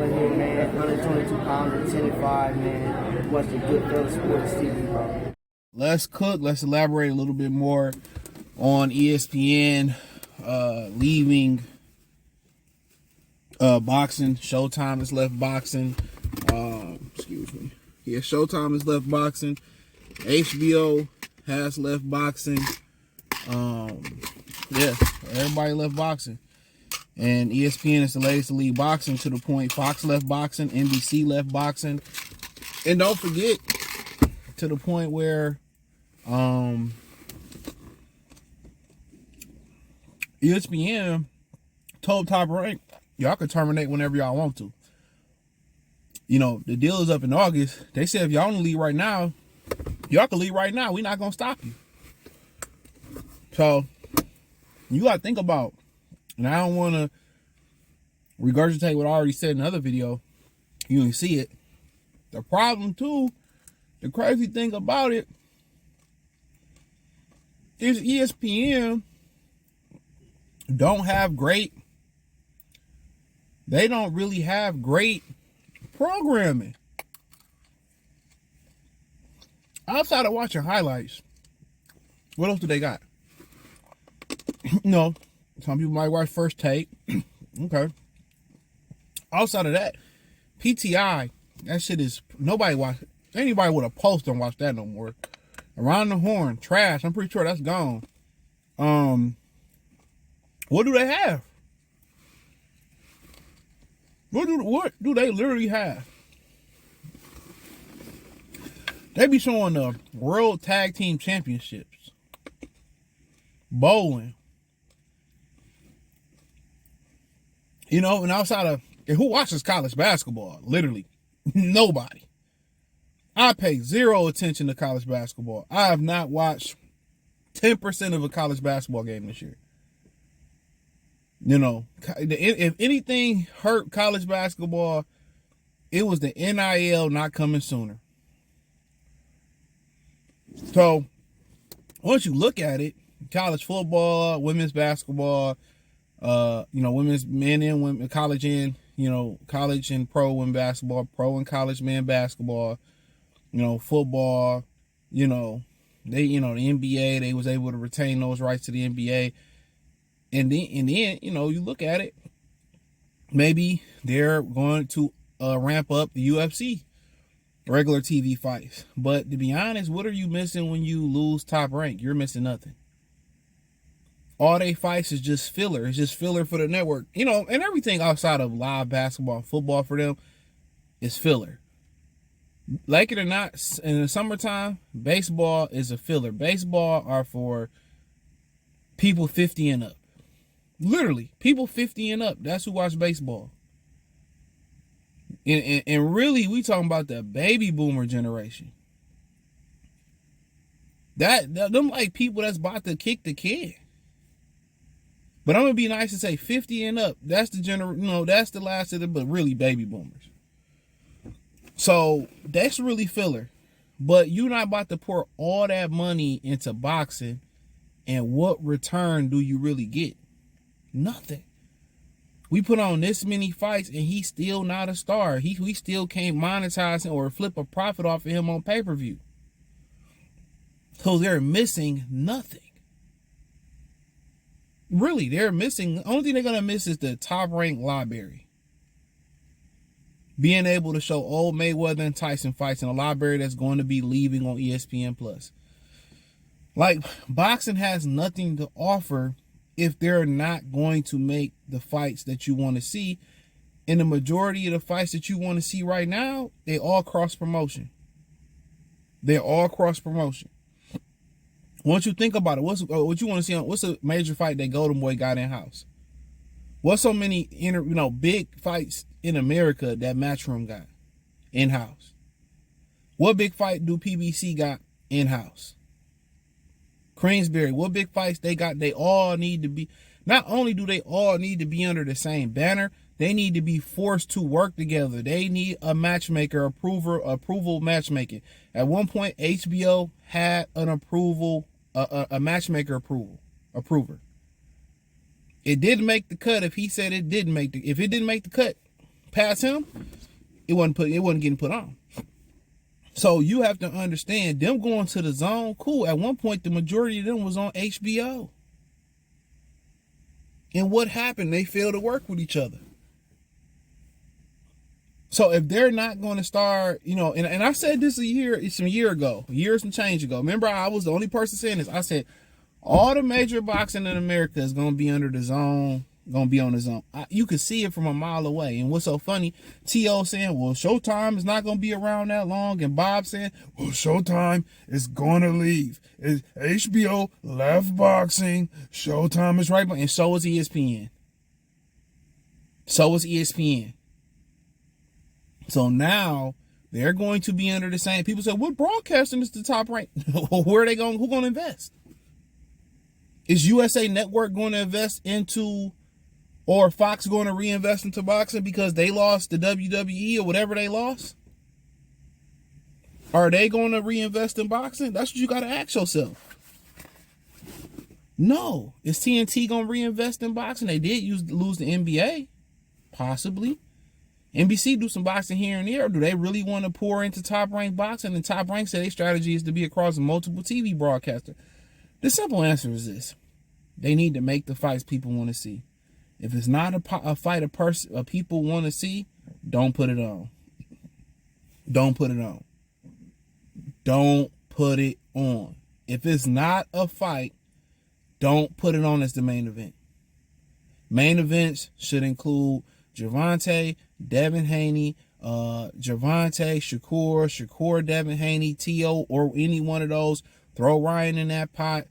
Melon here, man. 122 pounds, 10 and 5, man. Watching Goodfellas Sports TV, bro. Let's cook. Let's elaborate a little bit more on ESPN leaving boxing. Showtime has left boxing. Excuse me. Yeah, Showtime has left boxing. HBO has left boxing. Yeah, everybody left boxing. And ESPN is the latest to leave boxing, to the point Fox left boxing, NBC left boxing. And don't forget, to the point where ESPN told Top Rank, y'all can terminate whenever y'all want to. You know, the deal is up in August. They said if y'all want to leave right now, y'all can leave right now. We're not going to stop you. So, you got to think about, and I don't want to regurgitate what I already said in another video. You can see it. The problem, too, the crazy thing about it, is ESPN they don't really have great programming. Outside of watching highlights, what else do they got? No, some people might watch First Take. Okay. Outside of that, PTI, that shit is, nobody watch. Anybody with a post don't watch that no more. Around the Horn, trash. I'm pretty sure that's gone. What do they have? What do they literally have? They be showing the World Tag Team Championships, bowling. You know, and outside of, and who watches college basketball? Literally, nobody. I pay zero attention to college basketball. I have not watched 10% of a college basketball game this year. You know, if anything hurt college basketball, it was the NIL not coming sooner. So, once you look at it, college football, women's basketball, women's men and women, college and pro women basketball, pro and college men basketball, football, the NBA, they was able to retain those rights to the NBA. And then, you look at it, maybe they're going to ramp up the UFC regular TV fights. But to be honest, what are you missing when you lose Top Rank? You're missing nothing. All they fights is just filler. It's just filler for the network. And everything outside of live basketball and football for them is filler. Like it or not, in the summertime, baseball is a filler. Baseball are for people 50 and up. Literally, people 50 and up. That's who watch baseball. And really, we talking about the baby boomer generation. Them like people that's about to kick the kid. But I'm gonna be nice and say 50 and up. That's the that's the last of the, but really baby boomers. So that's really filler. But you're not about to pour all that money into boxing, and what return do you really get? Nothing. We put on this many fights and he's still not a star. We still can't monetize him or flip a profit off of him on pay-per-view. So they're missing nothing. Really, they're missing. The only thing they're going to miss is the Top Rank library. Being able to show old Mayweather and Tyson fights in a library that's going to be leaving on ESPN+. Like, boxing has nothing to offer if they're not going to make the fights that you want to see. And the majority of the fights that you want to see right now, they all cross-promotion. They're all cross-promotion. Once you think about it, what you want to see what's a major fight that Golden Boy got in-house? What's so many big fights in America that Matchroom got in-house? What big fight do PBC got in-house? Queensberry, what big fights they got? They all need to be, not only do they all need to be under the same banner, they need to be forced to work together. They need a matchmaker, approval matchmaking. At one point, HBO had an a matchmaker approver. It didn't make the cut if he said it didn't make if it didn't make the cut, past him, it wasn't getting put on. So you have to understand, them going to the zone, cool. At one point, the majority of them was on HBO. And what happened? They failed to work with each other. So if they're not going to start, and I said this some year ago, some change ago. Remember, I was the only person saying this. I said, all the major boxing in America is going to be under the zone, going to be on the zone. You could see it from a mile away. And what's so funny, T.O. saying, well, Showtime is not going to be around that long. And Bob saying, well, Showtime is going to leave. HBO left boxing. Showtime is right. And so is ESPN. So now they're going to be under the same. People say, what broadcasting is the top rank? Where are they going? Who's going to invest? Is USA Network going to invest into, or Fox going to reinvest into boxing because they lost the WWE or whatever they lost? Are they going to reinvest in boxing? That's what you got to ask yourself. No. Is TNT going to reinvest in boxing? They did lose the NBA. Possibly. NBC do some boxing here and there. Do they really want to pour into Top Rank boxing? And Top Rank said their strategy is to be across multiple TV broadcasters. The simple answer is this. They need to make the fights people want to see. If it's not a fight people want to see, don't put it on. Don't put it on. Don't put it on. If it's not a fight, don't put it on as the main event. Main events should include Gervonta, Devin Haney, Gervonta, Shakur, Devin Haney, T.O., or any one of those. Throw Ryan in that pot.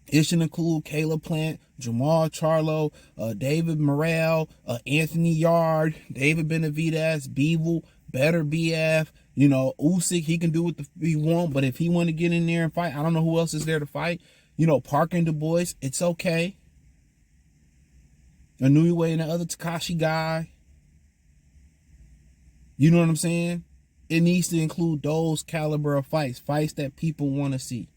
It should include Caleb Plant, Jamal Charlo, David Morrell, Anthony Yard, David Benavidez, Bivol, Better BF, Usyk. He can do what he want, but if he want to get in there and fight, I don't know who else is there to fight. Parker and Du Bois, it's okay. Inoue and the other Takashi guy. You know what I'm saying? It needs to include those caliber of fights that people want to see.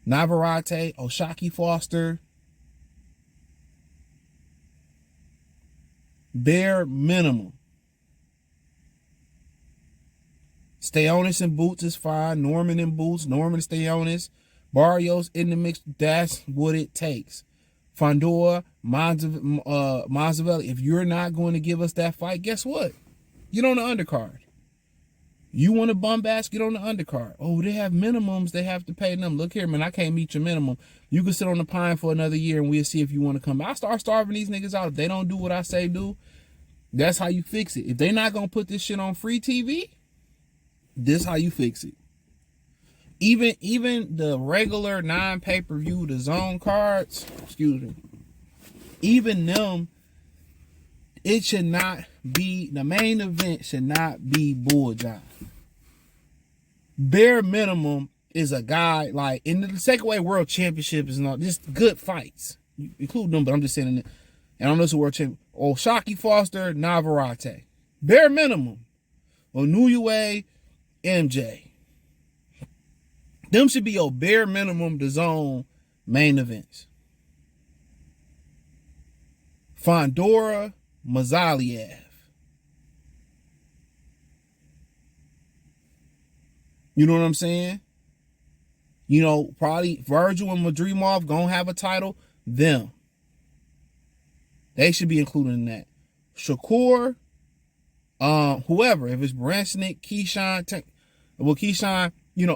Navarrete, Oshaki Foster. Bare minimum. Stayonis and Boots is fine. Norman and Boots, Norman Stayonis. Barrios in the mix. That's what it takes. Fandor, Mazzavelli. If you're not going to give us that fight, guess what? Get on the undercard. You want to bum bash? Get on the undercard. Oh, they have minimums. They have to pay them. Look here, man. I can't meet your minimum. You can sit on the pine for another year, and we'll see if you want to come. I start starving these niggas out. If they don't do what I say do, that's how you fix it. If they not gonna put this shit on free TV, this how you fix it. Even the regular non-pay-per-view, the zone cards, even them, it should not be, the main event should not be bull jive. Bare minimum is a guy like, in the Secondweight World Championship is not just good fights. You include them, but I'm just saying it. And I'm just a world champion. Oshaki Foster, Navarrete. Bare minimum. Inoue, MJ. Them should be your bare minimum to zone main events. Fandora, Mazaliev. You know what I'm saying? Probably Virgil and Madrimov gonna have a title. Them. They should be included in that. Shakur, whoever. If it's Bransnick, Keyshawn, Keyshawn,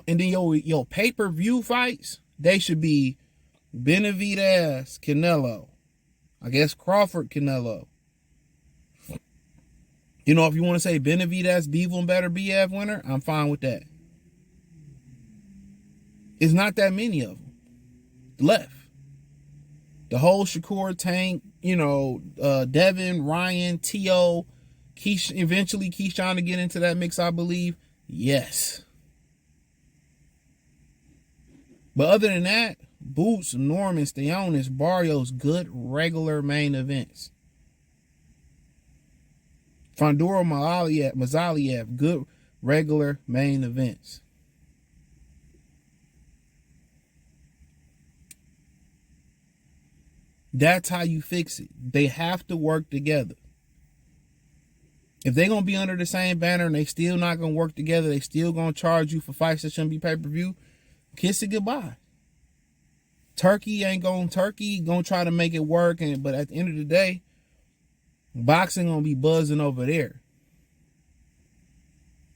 and then your pay-per-view fights, they should be Benavidez, Canelo. I guess Crawford, Canelo. If you want to say Benavidez, Bivol, and Better BF winner, I'm fine with that. It's not that many of them left. The whole Shakur Tank, Devin, Ryan, T.O., eventually Keyshawn to get into that mix, I believe. Yes. But other than that, Boots, Norman, Stayonis, Barrios, good regular main events. Fandora, Mazaliev, good regular main events. That's how you fix it. They have to work together. If they're going to be under the same banner and they still not going to work together, they still going to charge you for fights that shouldn't be pay-per-view, kiss it goodbye. Turkey going to try to make it work, but at the end of the day, boxing going to be buzzing over there.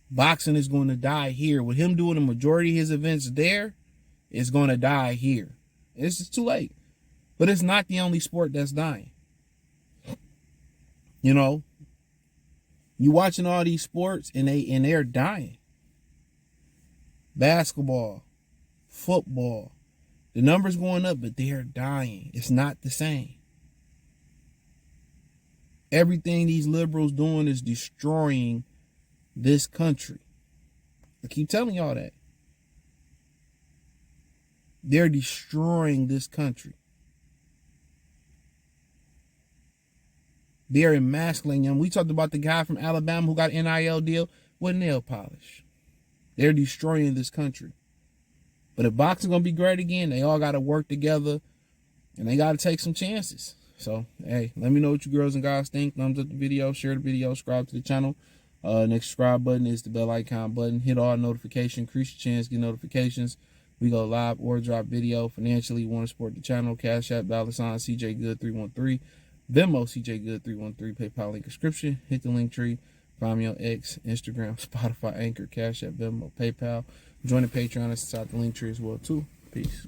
Boxing is going to die here. With him doing the majority of his events there, it's going to die here. It's just too late. But it's not the only sport that's dying. You know, you watching all these sports and they're dying. Basketball, football, the numbers going up, but they're dying. It's not the same. Everything these liberals doing is destroying this country. I keep telling y'all that. They're destroying this country. They're emasculating them. We talked about the guy from Alabama who got an NIL deal with nail polish. They're destroying this country. But if boxing's going to be great again, they all got to work together and they got to take some chances. So, hey, let me know what you girls and guys think. Thumbs up the video, share the video, subscribe to the channel. Next subscribe button is the bell icon button. Hit all notifications, increase your chance, get notifications. We go live or drop video. Financially, you want to support the channel, Cash App, $CJ Good 313. Venmo, CJ Good 313. PayPal link description. Hit the link tree. Find me on X, Instagram, Spotify, Anchor, Cash App, Venmo, PayPal. Join the Patreon. It's inside the link tree as well, too. Peace.